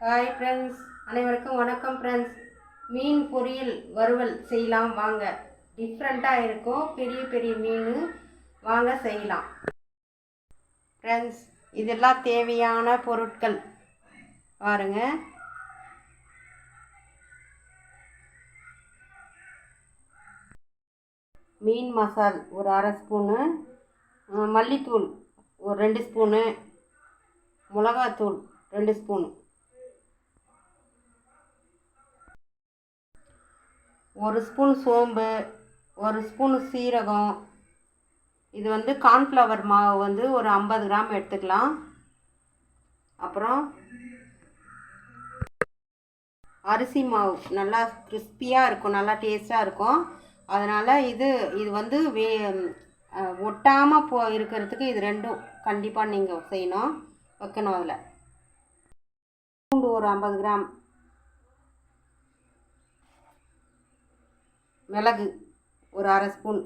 Hi friends, அனைவருக்கும் வணக்கம் friends. மீன் பொரியல் வறுவல் செய்யலாம் வாங்க. டிஃப்ரெண்ட்டாக இருக்கும். பெரிய பெரிய மீன் வாங்க செய்யலாம் ஃப்ரெண்ட்ஸ். இதெல்லாம் தேவையான பொருட்கள் பாருங்க. மீன் மசால் ஒரு அரை ஸ்பூனு, மல்லித்தூள் ஒரு 2 ஸ்பூனு, மிளகாத்தூள் 2 ஸ்பூனு, 1 ஸ்பூன் சோம்பு, 1 ஸ்பூன் சீரகம். இது கார்ன்ஃப்ளவர் மாவு ஒரு 50 கிராம் எடுத்துக்கலாம். அப்புறம் அரிசி மாவு நல்லா கிறிஸ்பியாக இருக்கும், நல்லா டேஸ்ட்டாக இருக்கும். அதனால் இது ஒட்டாமல் இருக்கிறதுக்கு இது ரெண்டும் கண்டிப்பாக நீங்கள் வைக்கணும். அதில் பூண்டு ஒரு 50 கிராம், மிளகு ஒரு அரை ஸ்பூன்,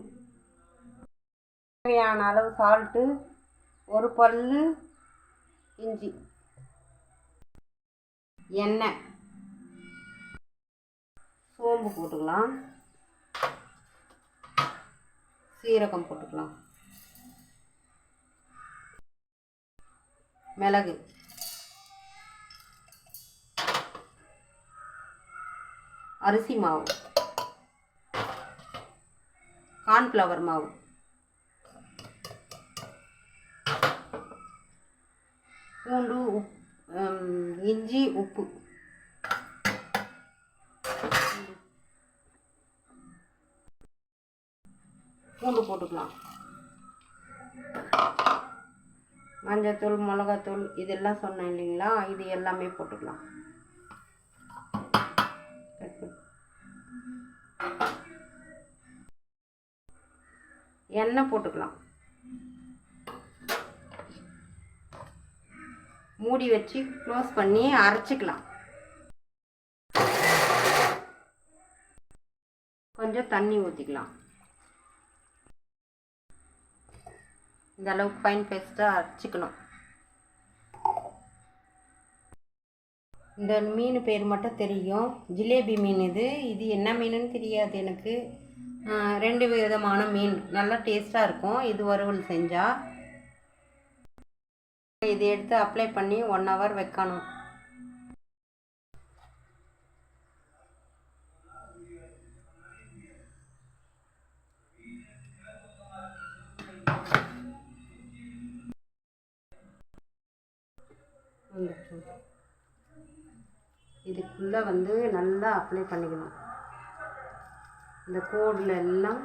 தேவையான அளவு சால்ட்டு, ஒரு பல்லு இஞ்சி, எண்ணெய், சோம்பு போட்டுக்கலாம், சீரகம் போட்டுக்கலாம், மிளகு, அரிசி மாவு, கார்ன்ஃப்ளவர் மாவு, பூண்டு, இஞ்சி, உப்பு, பூண்டு போட்டுக்கலாம், மஞ்சத்தூள், மிளகாத்தூள் இதெல்லாம் சொன்னேன் இல்லைங்களா, இது எல்லாமே போட்டுக்கலாம். எண்ணெய் போட்டுக்கலாம். மூடி வச்சு க்ளோஸ் பண்ணி அரைச்சிக்கலாம். கொஞ்சம் தண்ணி ஊற்றிக்கலாம். இந்த அளவுக்கு ஃபைன் பேஸ்ட்டாக அரைச்சிக்கணும். இந்த மீன் பேர் மட்டும் தெரியும், ஜிலேபி மீன். இது என்ன மீனுன்னு தெரியாது எனக்கு. 2 விதமான மீன் நல்லா டேஸ்ட்டாக இருக்கும் இது வறுவல் செஞ்சால். இது எடுத்து அப்ளை பண்ணி 1 ஹவர் வைக்கணும். இதுக்குள்ளே நல்லா அப்ளை பண்ணிக்கணும். இந்த கோடில் எல்லாம்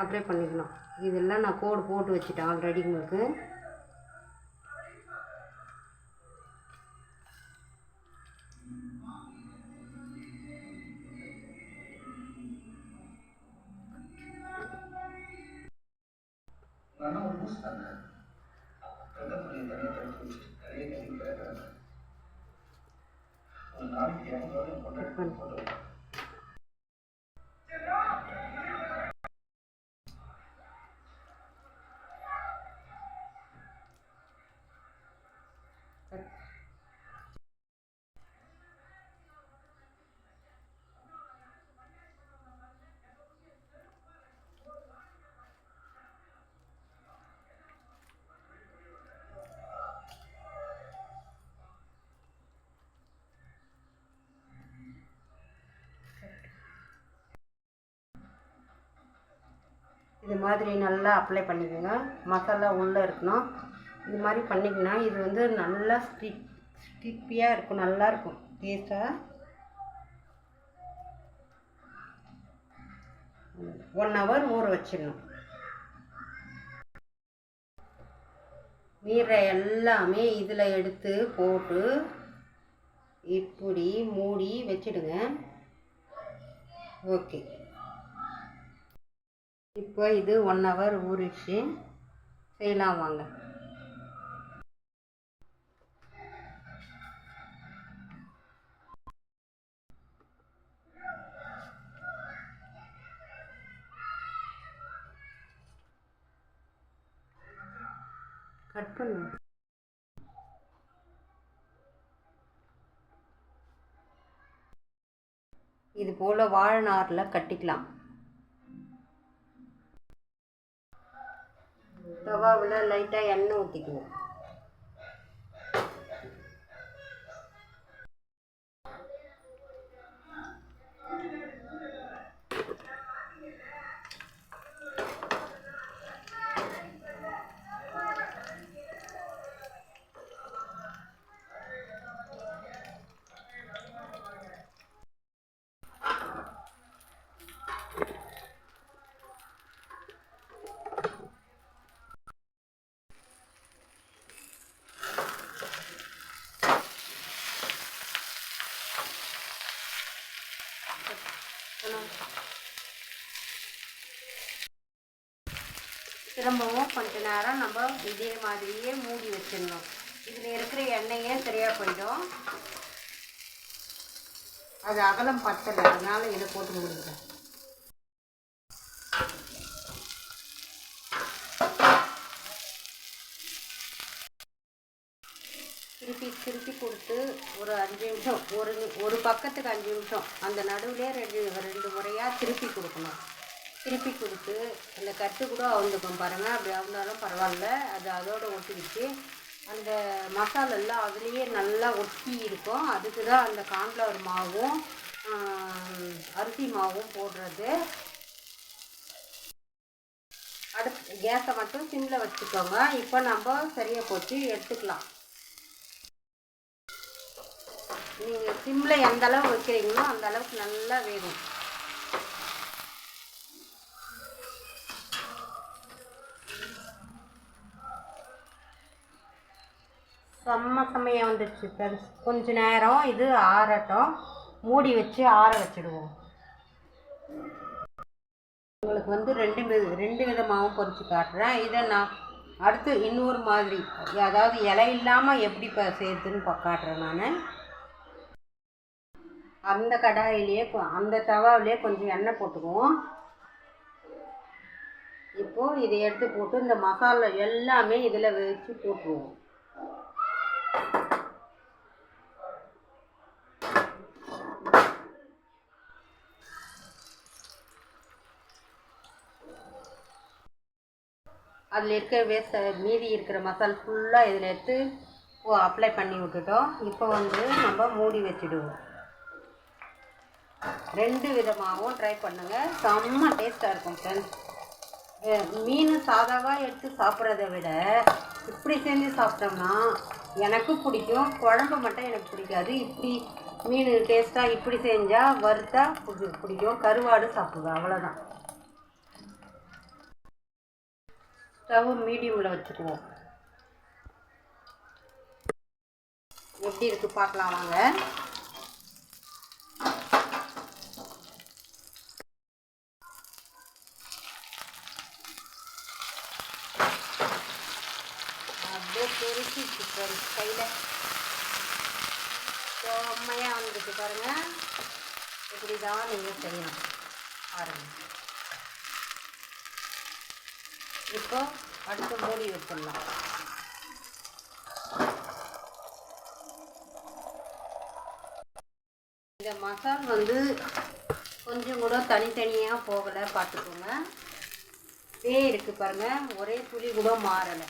அப்ளை பண்ணிக்கணும். இதெல்லாம் நான் கோடு போட்டு வச்சுட்டேன் ஆல்ரெடி உங்களுக்கு. இது மாதிரி நல்லா அப்ளை பண்ணிக்கோங்க. மசாலா உள்ளே இருக்கணும். இது மாதிரி பண்ணிங்கன்னா இது நல்லா ஸ்டிப்பியாக இருக்கும், நல்லாயிருக்கும் டேஸ்ட்டாக. 1 ஹவர் ஊற வச்சிடணும். மீற எல்லாமே இதில் எடுத்து போட்டு இப்படி மூடி வச்சிடுங்க. ஓகே, இப்போ இது 1 ஹவர் ஊறிடுச்சு. செய்யலாம் வாங்க. கட் பண்ணு. இது போல் வாழைநாரில் கட்டிக்கலாம். தவாவில் லைட்டாக எண்ணெய் ஊற்றிக்குவோம். திரும்பவும் கொஞ்ச நேரம் நம்ம இதே மாதிரியே மூடி வச்சிடணும். இதில் இருக்கிற எண்ணெயே சரியாக போயிடும். அது அகலம் பத்தலை, அதனால இதை போட்டு முடிக்கிறேன். திருப்பி கொடுத்து ஒரு 5 நிமிஷம், ஒரு பக்கத்துக்கு 5 நிமிஷம், அந்த நடுவுலேயே ரெண்டு முறையாக திருப்பி கொடுக்கணும். திருப்பி கொடுத்து அந்த கட்டு கூட அவுந்துக்கும் பாருங்கள். அப்படி அவுந்தாலும் பரவாயில்ல, அது அதோடு ஒட்டிக்கிச்சு. அந்த மசாலெல்லாம் அதுலேயே நல்லா ஒட்டி இருக்கும். அதுக்கு தான் அந்த கார்ன்ஃப்ளவர் மாவும் அரிசி மாவும் போடுறது. அடுத்து கேஸை மட்டும் சிம்மில் வச்சுக்கோங்க. இப்போ நம்ம சரியாக போச்சு, எடுத்துக்கலாம். நீங்கள் சிம்மில் எந்த அளவு வைக்கிறீங்களோ அந்த அளவுக்கு நல்லா வேகும். செம்மையாக வந்துடுச்சு ஃப்ரெண்ட்ஸ். கொஞ்ச நேரம் இது ஆறட்டும், மூடி வச்சு ஆற வச்சுடுவோம். உங்களுக்கு ரெண்டு விதமாகவும் பொரிச்சு காட்டுறேன். இதை நான் அடுத்து இன்னொரு மாதிரி, அதாவது இலை இல்லாமல் எப்படி செய்யுதுன்னு காட்டுறேன் நான். அந்த கடாயிலேயே அந்த தவாவிலே கொஞ்சம் எண்ணெய் போட்டுக்குவோம். இப்போது இதை எடுத்து போட்டு இந்த மசாலா எல்லாமே இதில் வச்சு போட்டுருவோம். அதில் இருக்க மீதி இருக்கிற மசாலா ஃபுல்லாக இதில் எடுத்து அப்ளை பண்ணி விட்டுட்டோம். இப்போ நம்ம மூடி வச்சுடுவோம். 2 விதமாகவும் ட்ரை பண்ணுங்கள், செம்ம டேஸ்ட்டாக இருக்கும் ஃப்ரெண்ட்ஸ். மீன் சாதாவாக எடுத்து சாப்பிட்றத விட இப்படி செஞ்சு சாப்பிட்டோம்னா எனக்கும் பிடிக்கும். குழம்பு மட்டும் எனக்கு பிடிக்காது. இப்படி மீன் டேஸ்ட்டாக இப்படி செஞ்சால் வறுத்தா பிடிக்கும். கருவாடு சாப்பிடுவேன், அவ்வளோதான். ஸ்டவ் மீடியமில் வச்சுக்குவோம். எப்படி இருக்குது பார்க்கலாம் வாங்க. அப்படியே பெருசிச்சு கையில் செம்மையாக வந்துட்டு பாருங்கள். இப்படி தான் நீங்கள் செய்யணும் பாருங்கள். இப்போ அடுத்து மூடி வச்சிடலாம். இந்த மசால் கொஞ்சம் கூட தனித்தனியாக போகலை, பார்த்துக்கோங்க. இருக்குது பாருங்கள், ஒரே துளி கூட மாறலை.